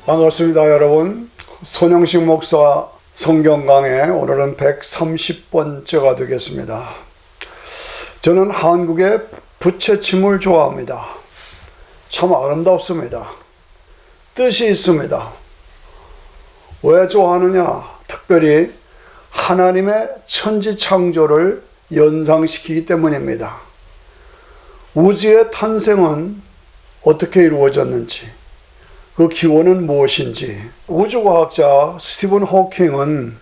반갑습니다, 여러분. 손영식 목사 성경 강해 오늘은 130번째가 되겠습니다. 저는 한국의 부채춤을 좋아합니다. 참 아름답습니다. 뜻이 있습니다. 왜 좋아하느냐? 특별히 하나님의 천지 창조를 연상시키기 때문입니다. 우주의 탄생은 어떻게 이루어졌는지, 그 기원은 무엇인지, 우주과학자 스티븐 호킹은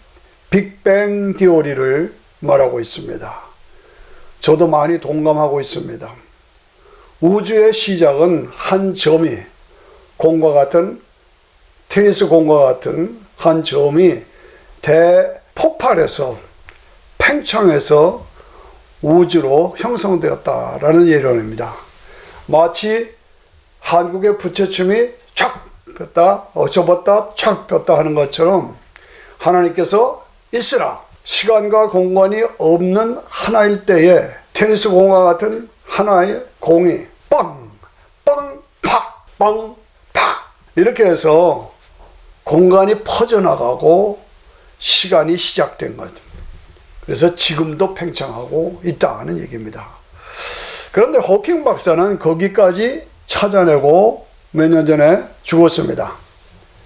빅뱅 디오리를 말하고 있습니다. 저도 많이 동감하고 있습니다. 우주의 시작은 한 점이, 공과 같은, 테니스 공과 같은 한 점이 대폭발해서 팽창해서 우주로 형성되었다라는 예론입니다. 마치 한국의 부채춤이 촥 폈다, 접었다, 촥 폈다 하는 것처럼 하나님께서 있으라, 시간과 공간이 없는 하나일 때에 테니스 공과 같은 하나의 공이 빵, 빵, 팍, 빵, 팍 이렇게 해서 공간이 퍼져나가고 시간이 시작된 것. 그래서 지금도 팽창하고 있다는 얘기입니다. 그런데 호킹 박사는 거기까지 찾아내고 몇 년 전에 죽었습니다.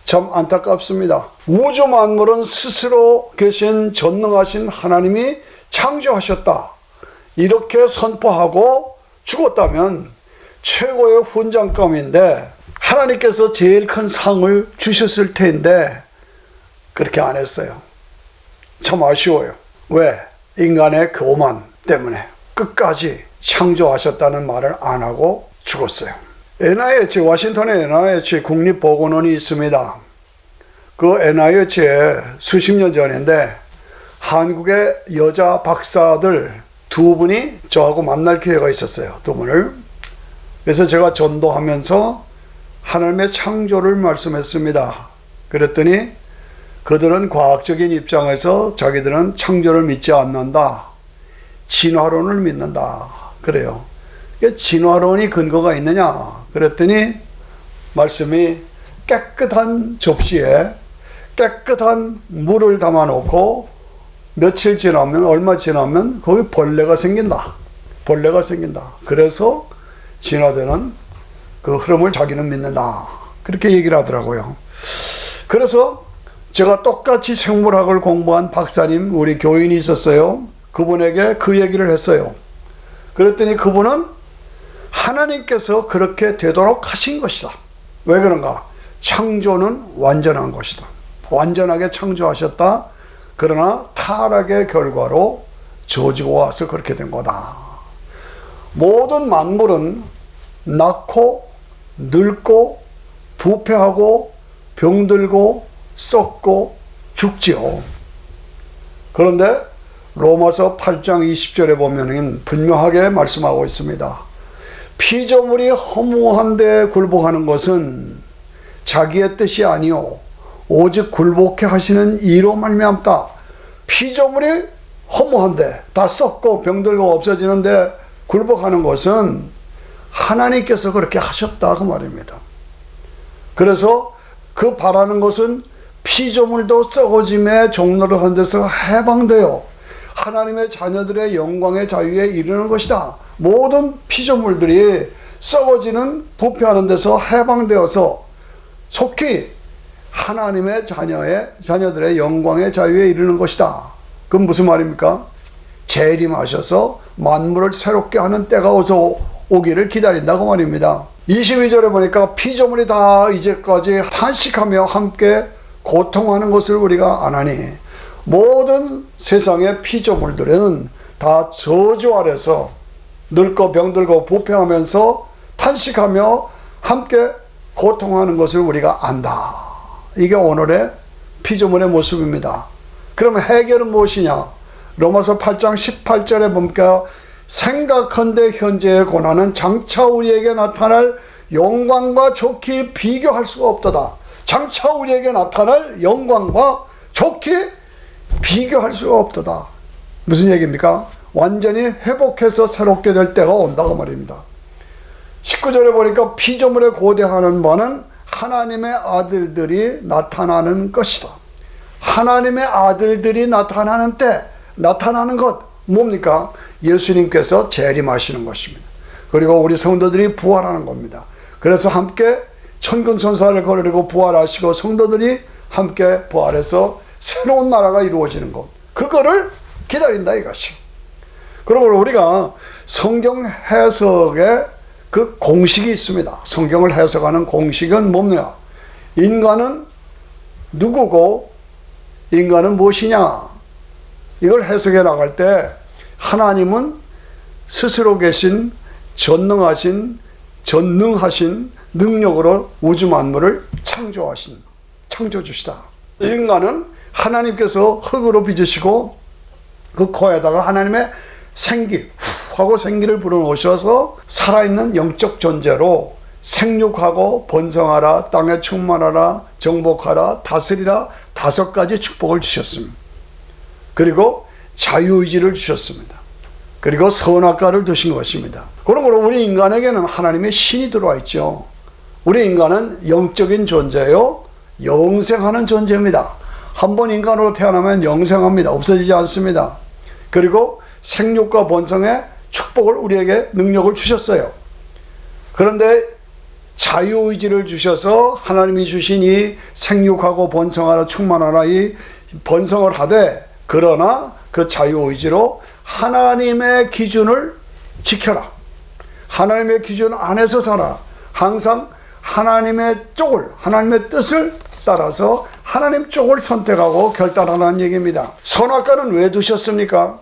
참 안타깝습니다. 우주 만물은 스스로 계신 전능하신 하나님이 창조하셨다, 이렇게 선포하고 죽었다면 최고의 훈장감인데, 하나님께서 제일 큰 상을 주셨을 텐데 그렇게 안 했어요. 참 아쉬워요. 왜? 인간의 교만 때문에 끝까지 창조하셨다는 말을 안 하고 죽었어요. NIH, 워싱턴의 NIH 국립보건원이 있습니다. 그 NIH에 수십 년 전인데 한국의 여자 박사들 두 분이 저하고 만날 기회가 있었어요. 두 분을. 그래서 제가 전도하면서 하나님의 창조를 말씀했습니다. 그랬더니 그들은 과학적인 입장에서 자기들은 창조를 믿지 않는다, 진화론을 믿는다 그래요. 진화론이 근거가 있느냐 그랬더니 말씀이 깨끗한 접시에 깨끗한 물을 담아 놓고 며칠 지나면, 얼마 지나면 거기 벌레가 생긴다. 벌레가 생긴다. 그래서 진화되는 그 흐름을 자기는 믿는다, 그렇게 얘기를 하더라고요. 그래서 제가 똑같이 생물학을 공부한 박사님, 우리 교인이 있었어요. 그분에게 그 얘기를 했어요. 그랬더니 그분은 하나님께서 그렇게 되도록 하신 것이다. 왜 그런가? 창조는 완전한 것이다. 완전하게 창조하셨다. 그러나 타락의 결과로 저지고 와서 그렇게 된 거다. 모든 만물은 낳고 늙고 부패하고 병들고 썩고 죽지요. 그런데 로마서 8장 20절에 보면 분명하게 말씀하고 있습니다. 피조물이 허무한데 굴복하는 것은 자기의 뜻이 아니요 오직 굴복해 하시는 이로 말미암다. 피조물이 허무한데, 다 썩고 병들고 없어지는데 굴복하는 것은 하나님께서 그렇게 하셨다, 그 말입니다. 그래서 그 바라는 것은 피조물도 썩어짐의 종로를 한 데서 해방되어 하나님의 자녀들의 영광의 자유에 이르는 것이다. 모든 피조물들이 썩어지는, 부패하는 데서 해방되어서 속히 하나님의 자녀들의 영광의 자유에 이르는 것이다. 그건 무슨 말입니까? 재림하셔서 만물을 새롭게 하는 때가 어서 오기를 기다린다고 말입니다. 22절에 보니까 피조물이 다 이제까지 탄식하며 함께 고통하는 것을 우리가 아나니, 모든 세상의 피조물들은 다 저주 아래서 늙고 병들고 부패하면서 탄식하며 함께 고통하는 것을 우리가 안다. 이게 오늘의 피조물의 모습입니다. 그러면 해결은 무엇이냐? 로마서 8장 18절에 보니까 생각한데 현재의 고난은 장차 우리에게 나타날 영광과 좋게 비교할 수가 없도다. 장차 우리에게 나타날 영광과 좋게 비교할 수가 없도다. 무슨 얘기입니까? 완전히 회복해서 새롭게 될 때가 온다고 말입니다. 19절에 보니까 피조물에 고대하는 바는 하나님의 아들들이 나타나는 것이다. 하나님의 아들들이 나타나는 때 나타나는 것 뭡니까? 예수님께서 재림하시는 것입니다. 그리고 우리 성도들이 부활하는 겁니다. 그래서 함께 천군천사를 거느리고 부활하시고 성도들이 함께 부활해서 새로운 나라가 이루어지는 것, 그거를 기다린다 이것이. 그러므로 우리가 성경 해석에 그 공식이 있습니다. 성경을 해석하는 공식은 뭡니까? 인간은 누구고 인간은 무엇이냐, 이걸 해석해 나갈 때 하나님은 스스로 계신 전능하신 능력으로 우주 만물을 창조하신 창조주시다. 인간은 하나님께서 흙으로 빚으시고 그 코에다가 하나님의 생기 하고 생기를 불어넣으셔서 살아있는 영적 존재로 생육하고 번성하라, 땅에 충만하라, 정복하라, 다스리라 5가지 축복을 주셨습니다. 그리고 자유의지를 주셨습니다. 그리고 선악과를 두신 것입니다. 그러므로 우리 인간에게는 하나님의 신이 들어와 있죠. 우리 인간은 영적인 존재요, 영생하는 존재입니다. 한번 인간으로 태어나면 영생합니다. 없어지지 않습니다. 그리고 생육과 번성의 축복을 우리에게 능력을 주셨어요. 그런데 자유의지를 주셔서 하나님이 주신 이 생육하고 번성하라 충만하라 이 번성을 하되, 그러나 그 자유의지로 하나님의 기준을 지켜라, 하나님의 기준 안에서 살아, 항상 하나님의 뜻을 따라서 하나님 쪽을 선택하고 결단하라는 얘기입니다. 선악과는 왜 두셨습니까?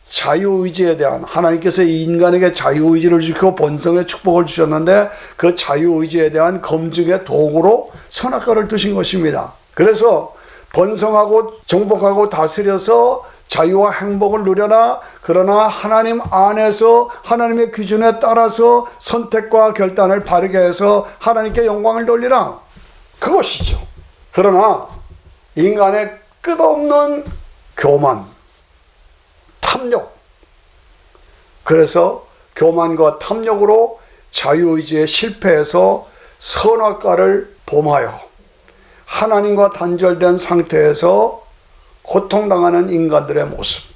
자유의지에 대한, 하나님께서 인간에게 자유의지를 주시고 번성의 축복을 주셨는데 그 자유의지에 대한 검증의 도구로 선악과를 두신 것입니다. 그래서 번성하고 정복하고 다스려서 자유와 행복을 누려라, 그러나 하나님 안에서 하나님의 기준에 따라서 선택과 결단을 바르게 해서 하나님께 영광을 돌리라, 그것이죠. 그러나 인간의 끝없는 교만, 탐욕, 그래서 교만과 탐욕으로 자유의지에 실패해서 선악과를 범하여 하나님과 단절된 상태에서 고통당하는 인간들의 모습,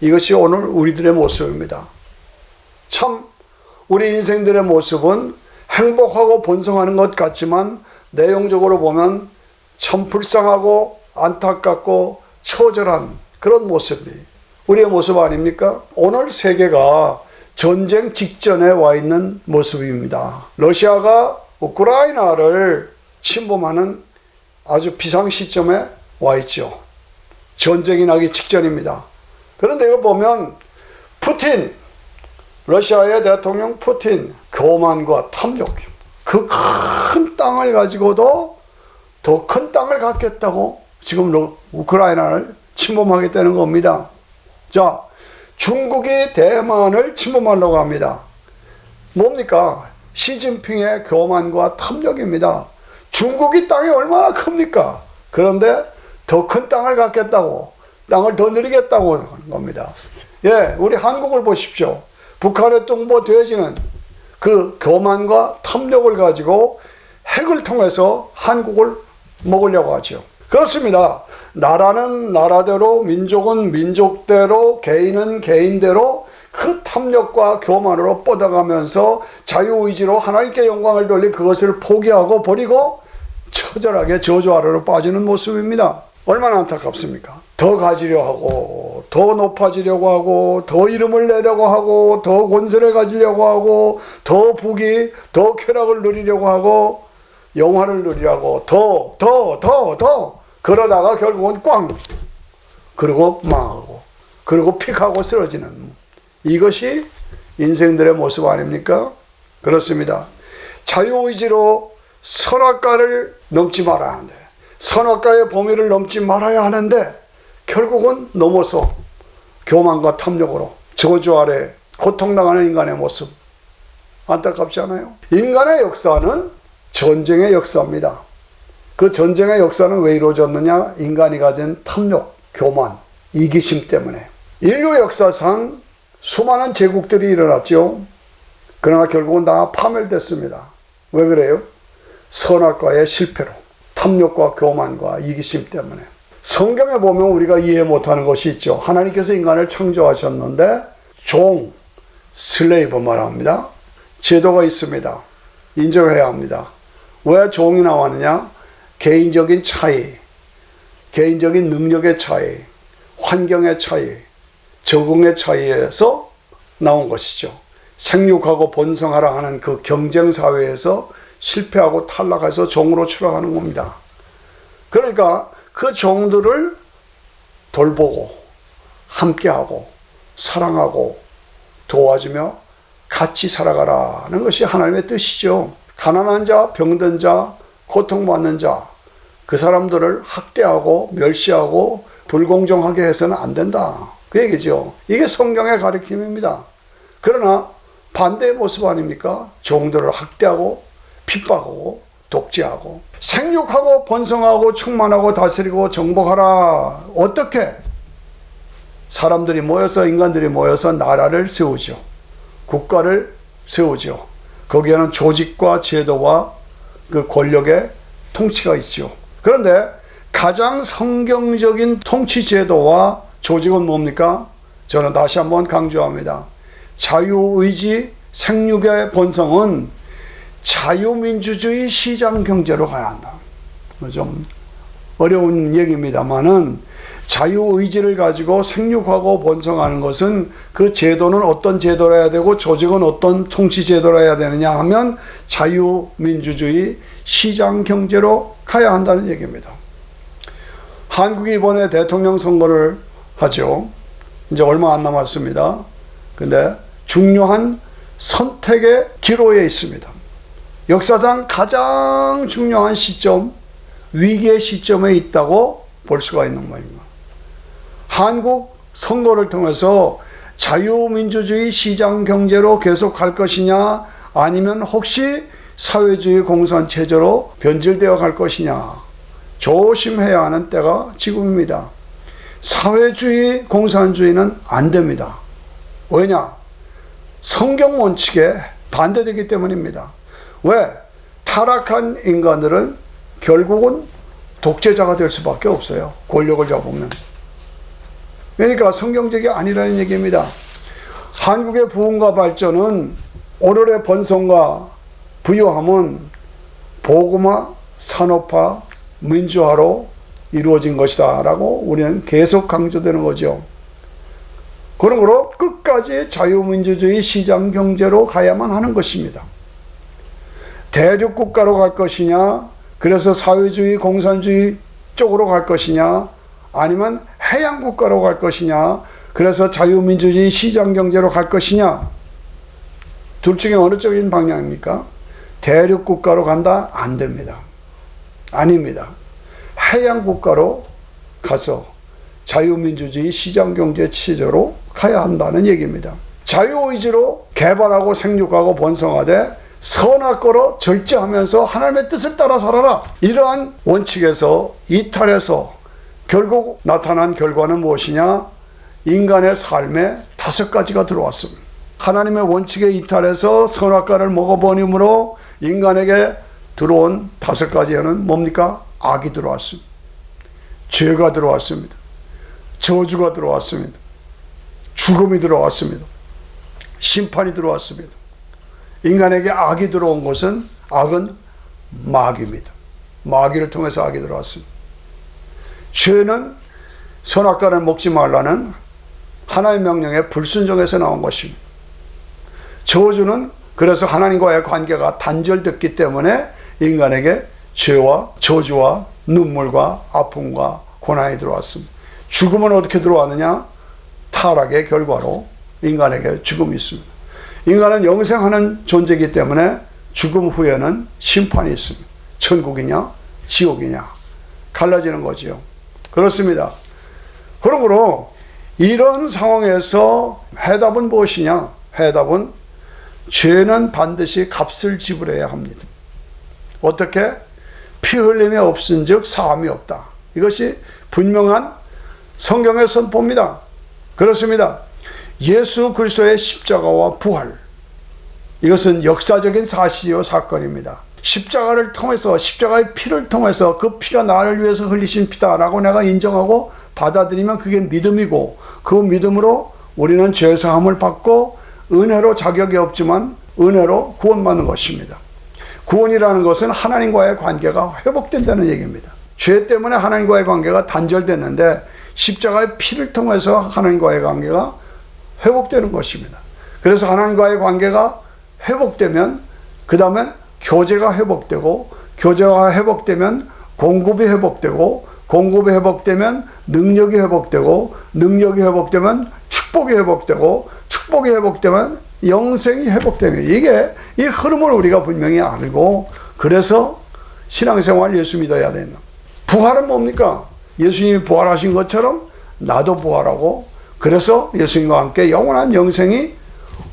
이것이 오늘 우리들의 모습입니다. 참 우리 인생들의 모습은 행복하고 번성하는 것 같지만 내용적으로 보면 참 불쌍하고 안타깝고 처절한 그런 모습이 우리의 모습 아닙니까? 오늘 세계가 전쟁 직전에 와 있는 모습입니다. 러시아가 우크라이나를 침범하는 아주 비상 시점에 와 있죠. 전쟁이 나기 직전입니다. 그런데 이거 보면 러시아의 대통령 푸틴, 교만과 탐욕, 그 큰 땅을 가지고도 더 큰 땅을 갖겠다고 지금 우크라이나를 침범하겠다는 겁니다. 자, 중국이 대만을 침범하려고 합니다. 뭡니까? 시진핑의 교만과 탐욕입니다. 중국이 땅이 얼마나 큽니까? 그런데 더 큰 땅을 갖겠다고, 땅을 더 누리겠다고 하는 겁니다. 예, 우리 한국을 보십시오. 북한의 뚱보돼지는 그 교만과 탐욕을 가지고 핵을 통해서 한국을 먹으려고 하죠. 그렇습니다. 나라는 나라대로, 민족은 민족대로, 개인은 개인대로 그 탐욕과 교만으로 뻗어가면서 자유의지로 하나님께 영광을 돌리 그것을 포기하고 버리고 처절하게 저주 아래로 빠지는 모습입니다. 얼마나 안타깝습니까? 더 가지려 하고, 더 높아지려고 하고, 더 이름을 내려고 하고, 더 권세를 가지려고 하고, 더 부귀, 더 쾌락을 누리려고 하고, 영화를 누리려고 더 그러다가 결국은 꽝, 그리고 망하고, 그리고 픽하고 쓰러지는, 이것이 인생들의 모습 아닙니까? 그렇습니다. 자유의지로 선악과를 넘지 말아야 하는데, 선악과의 범위를 넘지 말아야 하는데 결국은 넘어서 교만과 탐욕으로 저주 아래 고통당하는 인간의 모습, 안타깝지 않아요? 인간의 역사는 전쟁의 역사입니다. 그 전쟁의 역사는 왜 이루어졌느냐? 인간이 가진 탐욕, 교만, 이기심 때문에. 인류 역사상 수많은 제국들이 일어났죠. 그러나 결국은 다 파멸됐습니다. 왜 그래요? 선악과의 실패로, 탐욕과 교만과 이기심 때문에. 성경에 보면 우리가 이해 못하는 것이 있죠. 하나님께서 인간을 창조하셨는데 종, 슬레이브 말합니다. 제도가 있습니다. 인정해야 합니다. 왜 종이 나왔느냐? 개인적인 차이, 개인적인 능력의 차이, 환경의 차이, 적응의 차이에서 나온 것이죠. 생육하고 번성하라 하는 그 경쟁 사회에서 실패하고 탈락해서 종으로 추락하는 겁니다. 그러니까 그 종들을 돌보고 함께하고 사랑하고 도와주며 같이 살아가라는 것이 하나님의 뜻이죠. 가난한 자, 병든 자, 고통받는 자, 그 사람들을 학대하고 멸시하고 불공정하게 해서는 안 된다. 그 얘기죠. 이게 성경의 가르침입니다. 그러나 반대의 모습 아닙니까? 종들을 학대하고 핍박하고 독재하고 생육하고 번성하고 충만하고 다스리고 정복하라. 어떻게? 사람들이 모여서, 인간들이 모여서 나라를 세우죠. 국가를 세우죠. 거기에는 조직과 제도와 그 권력의 통치가 있죠. 그런데 가장 성경적인 통치 제도와 조직은 뭡니까? 저는 다시 한번 강조합니다. 자유의지, 생육의 번성은 자유민주주의 시장경제로 가야 한다. 좀 어려운 얘기입니다만은 자유의지를 가지고 생육하고 번성하는 것은 그 제도는 어떤 제도로 해야 되고 조직은 어떤 통치 제도로 해야 되느냐 하면 자유민주주의 시장경제로 가야 한다는 얘기입니다. 한국이 이번에 대통령 선거를 하죠. 이제 얼마 안 남았습니다. 근데 중요한 선택의 기로에 있습니다. 역사상 가장 중요한 시점, 위기의 시점에 있다고 볼 수가 있는 모입니다. 한국 선거를 통해서 자유민주주의 시장경제로 계속 갈 것이냐, 아니면 혹시 사회주의 공산체제로 변질되어 갈 것이냐, 조심해야 하는 때가 지금입니다. 사회주의 공산주의는 안 됩니다. 왜냐? 성경 원칙에 반대되기 때문입니다. 왜? 타락한 인간들은 결국은 독재자가 될 수밖에 없어요. 권력을 잡으면. 그러니까 성경적이 아니라는 얘기입니다. 한국의 부흥과 발전은 오늘의 번성과 부유함은 복음화, 산업화, 민주화로 이루어진 것이다 라고 우리는 계속 강조되는 거죠. 그러므로 끝까지 자유민주주의 시장경제로 가야만 하는 것입니다. 대륙국가로 갈 것이냐, 그래서 사회주의 공산주의 쪽으로 갈 것이냐, 아니면 해양국가로 갈 것이냐, 그래서 자유민주주의 시장경제로 갈 것이냐, 둘 중에 어느 쪽인 방향입니까? 대륙국가로 간다? 안 됩니다. 아닙니다. 해양국가로 가서 자유민주주의 시장경제 체제로 가야 한다는 얘기입니다. 자유의지로 개발하고 생육하고 번성하되 선악과로 절제하면서 하나님의 뜻을 따라 살아라. 이러한 원칙에서 이탈해서 결국 나타난 결과는 무엇이냐? 인간의 삶에 5가지가 들어왔습니다. 하나님의 원칙에 이탈해서 선악과를 먹어버림으로 인간에게 들어온 5가지에는 뭡니까? 악이 들어왔습니다. 죄가 들어왔습니다. 저주가 들어왔습니다. 죽음이 들어왔습니다. 심판이 들어왔습니다. 인간에게 악이 들어온 것은, 악은 마귀입니다. 마귀를 통해서 악이 들어왔습니다. 죄는 선악과를 먹지 말라는 하나님의 명령에 불순종해서 나온 것입니다. 저주는 그래서 하나님과의 관계가 단절됐기 때문에 인간에게 죄와 저주와 눈물과 아픔과 고난이 들어왔습니다. 죽음은 어떻게 들어왔느냐? 타락의 결과로 인간에게 죽음이 있습니다. 인간은 영생하는 존재이기 때문에 죽음 후에는 심판이 있습니다. 천국이냐 지옥이냐 갈라지는 거지요. 그렇습니다. 그러므로 이런 상황에서 해답은 무엇이냐? 해답은 죄는 반드시 값을 지불해야 합니다. 어떻게? 피 흘림이 없은즉 사함이 없다. 이것이 분명한 성경의 선포입니다. 그렇습니다. 예수 그리스도의 십자가와 부활, 이것은 역사적인 사실이요 사건입니다. 십자가를 통해서, 십자가의 피를 통해서 그 피가 나를 위해서 흘리신 피다라고 내가 인정하고 받아들이면 그게 믿음이고, 그 믿음으로 우리는 죄사함을 받고 은혜로, 자격이 없지만 은혜로 구원받는 것입니다. 구원이라는 것은 하나님과의 관계가 회복된다는 얘기입니다. 죄 때문에 하나님과의 관계가 단절됐는데 십자가의 피를 통해서 하나님과의 관계가 회복되는 것입니다. 그래서 하나님과의 관계가 회복되면 그 다음에 교제가 회복되고, 교제가 회복되면 공급이 회복되고, 공급이 회복되면 능력이 회복되고, 능력이 회복되면 축복이 회복되고, 축복이 회복되면 영생이 회복되는, 이게 이 흐름을 우리가 분명히 알고, 그래서 신앙생활 예수 믿어야 된다. 부활은 뭡니까? 예수님이 부활하신 것처럼 나도 부활하고, 그래서 예수님과 함께 영원한 영생이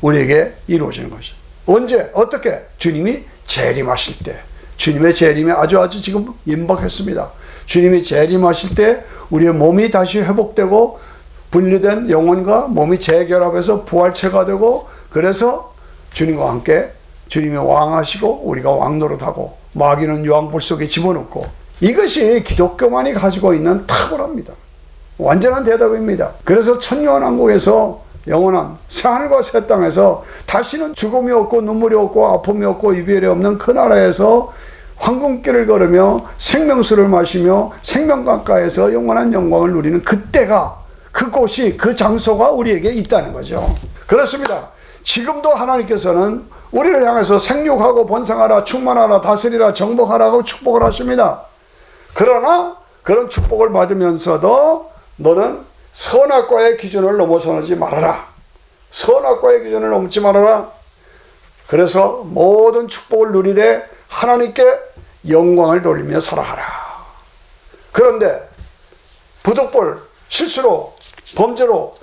우리에게 이루어지는 것이죠. 언제? 어떻게? 주님이 재림하실 때. 주님의 재림이 아주 지금 임박했습니다. 주님이 재림하실 때 우리의 몸이 다시 회복되고, 분리된 영혼과 몸이 재결합해서 부활체가 되고, 그래서 주님과 함께 주님이 왕하시고 우리가 왕노릇하고, 마귀는 유황불 속에 집어넣고, 이것이 기독교만이 가지고 있는 탁월합니다. 완전한 대답입니다. 그래서 천년왕국에서 영원한 새하늘과 새 땅에서 다시는 죽음이 없고 눈물이 없고 아픔이 없고 이별이 없는 그 나라에서 황금길을 걸으며 생명수를 마시며 생명강가에서 영원한 영광을 누리는 그때가, 그곳이, 그 장소가 우리에게 있다는 거죠. 그렇습니다. 지금도 하나님께서는 우리를 향해서 생육하고 번성하라, 충만하라, 다스리라, 정복하라고 축복을 하십니다. 그러나 그런 축복을 받으면서도 너는 선악과의 기준을 넘어서지 말아라. 선악과의 기준을 넘지 말아라. 그래서 모든 축복을 누리되 하나님께 영광을 돌리며 살아가라. 그런데 부득불 실수로, 범죄로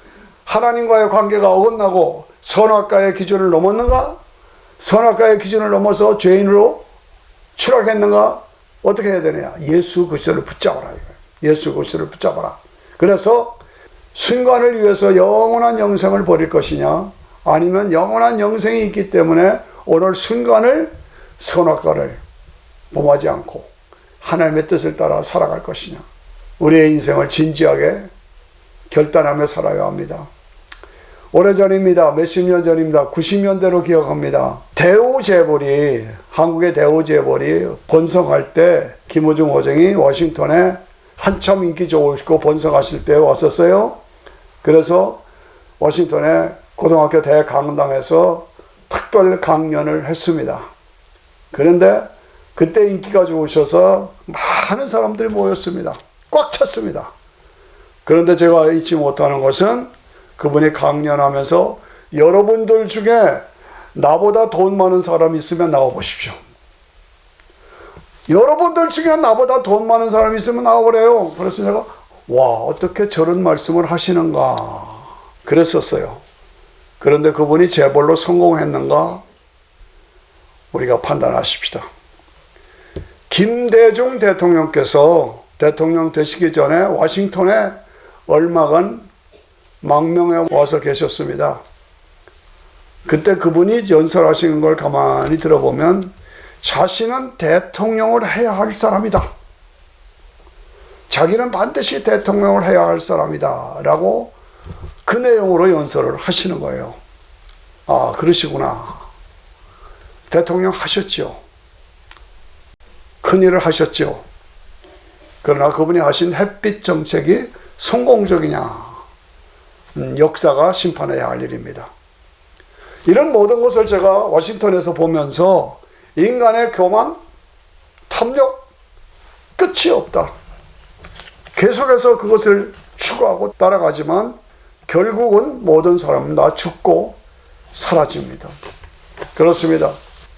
하나님과의 관계가 어긋나고 선악과의 기준을 넘었는가? 선악과의 기준을 넘어서 죄인으로 추락했는가? 어떻게 해야 되냐? 예수 그리스도를 붙잡아라. 예수 그리스도를 붙잡아라. 그래서 순간을 위해서 영원한 영생을 버릴 것이냐, 아니면 영원한 영생이 있기 때문에 오늘 순간을, 선악과를 범하지 않고 하나님의 뜻을 따라 살아갈 것이냐. 우리의 인생을 진지하게 결단하며 살아야 합니다. 오래전입니다. 몇십 년 전입니다. 90년대로 기억합니다. 대우재벌이, 한국의 대우재벌이 번성할 때 김호중 호정이 워싱턴에 한참 인기 좋으시고 번성하실 때 왔었어요. 그래서 워싱턴에 고등학교 대강당에서 특별 강연을 했습니다. 그런데 그때 인기가 좋으셔서 많은 사람들이 모였습니다. 꽉 찼습니다. 그런데 제가 잊지 못하는 것은 그분이 강연하면서 여러분들 중에 나보다 돈 많은 사람이 있으면 나와보십시오. 여러분들 중에 나보다 돈 많은 사람이 있으면 나와보래요. 그래서 제가 와, 어떻게 저런 말씀을 하시는가 그랬었어요. 그런데 그분이 재벌로 성공했는가? 우리가 판단하십시다. 김대중 대통령께서 대통령 되시기 전에 워싱턴에 얼마간 망명에 와서 계셨습니다. 그때 그분이 연설하시는 걸 가만히 들어보면 자신은 대통령을 해야 할 사람이다. 자기는 반드시 대통령을 해야 할 사람이다. 라고 그 내용으로 연설을 하시는 거예요. 아, 그러시구나. 대통령 하셨죠. 큰일을 하셨죠. 그러나 그분이 하신 햇빛 정책이 성공적이냐? 역사가 심판해야 할 일입니다. 이런 모든 것을 제가 워싱턴에서 보면서 인간의 교만, 탐욕, 끝이 없다. 계속해서 그것을 추구하고 따라가지만 결국은 모든 사람은 다 죽고 사라집니다. 그렇습니다.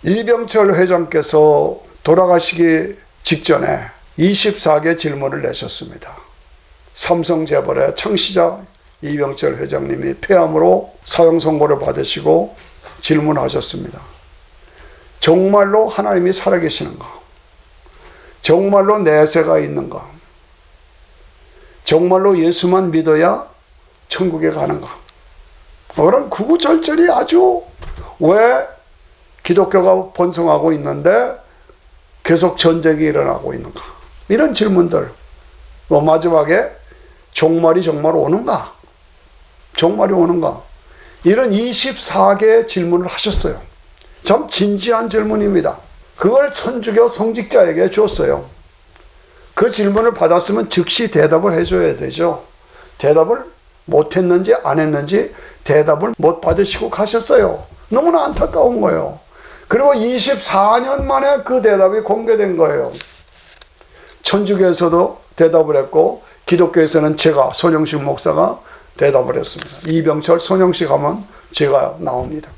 이병철 회장께서 돌아가시기 직전에 24개 질문을 내셨습니다. 삼성재벌의 창시자 이병철 회장님이 폐암으로 사형 선고를 받으시고 질문하셨습니다. 정말로 하나님이 살아계시는가? 정말로 내세가 있는가? 정말로 예수만 믿어야 천국에 가는가? 그런 구구절절이 아주 왜 기독교가 번성하고 있는데 계속 전쟁이 일어나고 있는가? 이런 질문들. 마지막에 종말이 정말 오는가? 종말이 오는가? 이런 24개의 질문을 하셨어요. 참 진지한 질문입니다. 그걸 천주교 성직자에게 줬어요. 그 질문을 받았으면 즉시 대답을 해줘야 되죠. 대답을 못했는지 안 했는지 대답을 못 받으시고 가셨어요. 너무나 안타까운 거예요. 그리고 24년 만에 그 대답이 공개된 거예요. 천주교에서도 대답을 했고 기독교에서는 제가 손영식 목사가 대답을 했습니다. 이병철 손영식 하면 제가 나옵니다.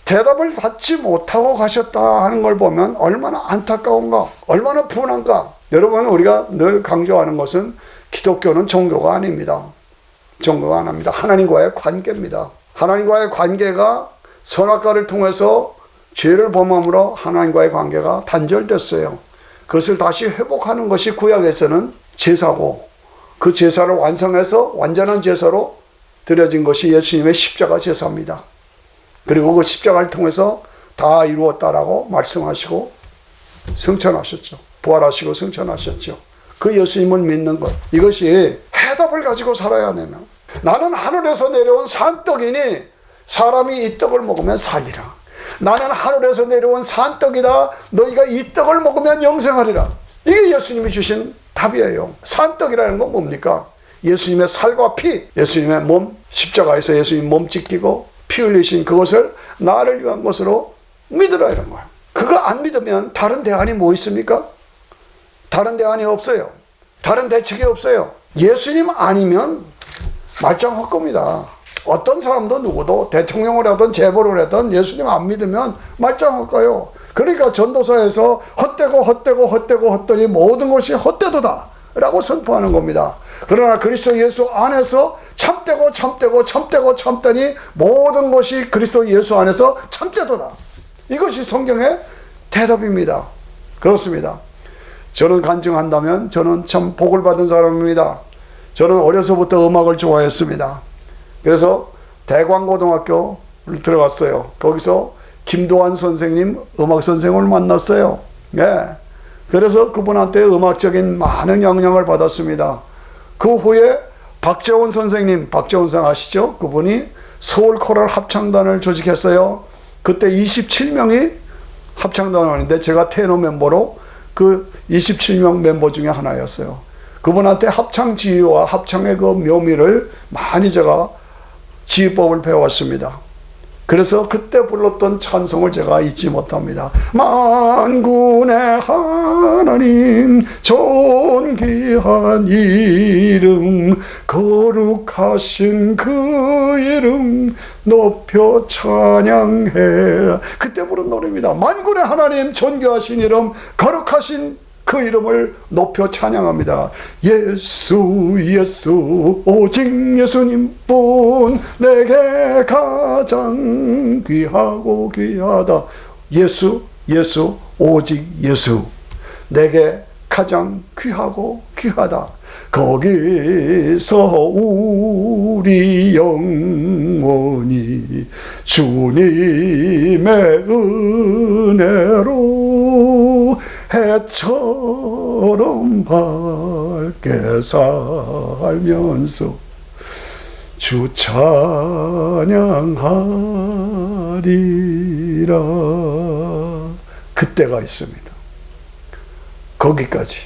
대답을 받지 못하고 가셨다 하는 걸 보면 얼마나 안타까운가, 얼마나 분한가. 여러분, 우리가 늘 강조하는 것은 기독교는 종교가 아닙니다. 종교가 아닙니다. 하나님과의 관계입니다. 하나님과의 관계가 선악과를 통해서 죄를 범함으로 하나님과의 관계가 단절됐어요. 그것을 다시 회복하는 것이 구약에서는 제사고, 그 제사를 완성해서 완전한 제사로 드려진 것이 예수님의 십자가 제사입니다. 그리고 그 십자가를 통해서 다 이루었다라고 말씀하시고 승천하셨죠. 부활하시고 승천하셨죠. 그 예수님을 믿는 것, 이것이 해답을 가지고 살아야 되나? 나는 하늘에서 내려온 산떡이니 사람이 이 떡을 먹으면 살리라. 나는 하늘에서 내려온 산떡이다. 너희가 이 떡을 먹으면 영생하리라. 이게 예수님이 주신 답이에요. 산떡이라는 건 뭡니까? 예수님의 살과 피, 예수님의 몸, 십자가에서 예수님 몸 찢기고 피 흘리신 그것을 나를 위한 것으로 믿으라 이런 거예요. 그거 안 믿으면 다른 대안이 뭐 있습니까? 다른 대안이 없어요. 다른 대책이 없어요. 예수님 아니면 말짱 헛겁니다. 어떤 사람도 누구도 대통령을 하든 재벌을 하든 예수님 안 믿으면 말짱 헛가요. 그러니까 전도서에서 헛되고 모든 것이 헛되도다 라고 선포하는 겁니다. 그러나 그리스도 예수 안에서 참되고 모든 것이 그리스도 예수 안에서 참되도다. 이것이 성경의 대답입니다. 그렇습니다. 저는 간증한다면 저는 참 복을 받은 사람입니다. 저는 어려서부터 음악을 좋아했습니다. 그래서 대광고등학교를 들어갔어요. 거기서 김도환 선생님 음악 선생을 만났어요. 네. 그래서 그분한테 음악적인 많은 영향을 받았습니다. 그 후에 박재원 선생님 아시죠? 그분이 서울 코럴 합창단을 조직했어요. 그때 27명이 합창단원인데 제가 테너 멤버로 그 27명 멤버 중에 하나였어요. 그분한테 합창 지휘와 합창의 그 묘미를 많이 제가 지휘법을 배웠습니다. 그래서 그때 불렀던 찬송을 제가 잊지 못합니다. 만군의 하나님 존귀한 이름 거룩하신 그 이름 높여 찬양해. 그때 부른 노래입니다. 만군의 하나님 존귀하신 이름 거룩하신 그 이름을 높여 찬양합니다. 예수 오직 예수님뿐 내게 가장 귀하고 귀하다. 예수 오직 예수 내게 가장 귀하고 귀하다. 거기서 우리 영혼이 주님의 은혜로 해처럼 밝게 살면서 주 찬양하리라. 그때가 있습니다. 거기까지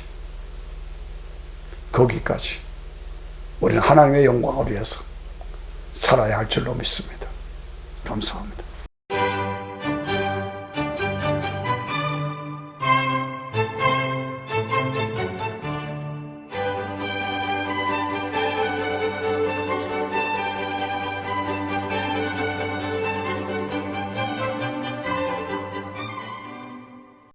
우리는 하나님의 영광을 위해서 살아야 할 줄로 믿습니다. 감사합니다.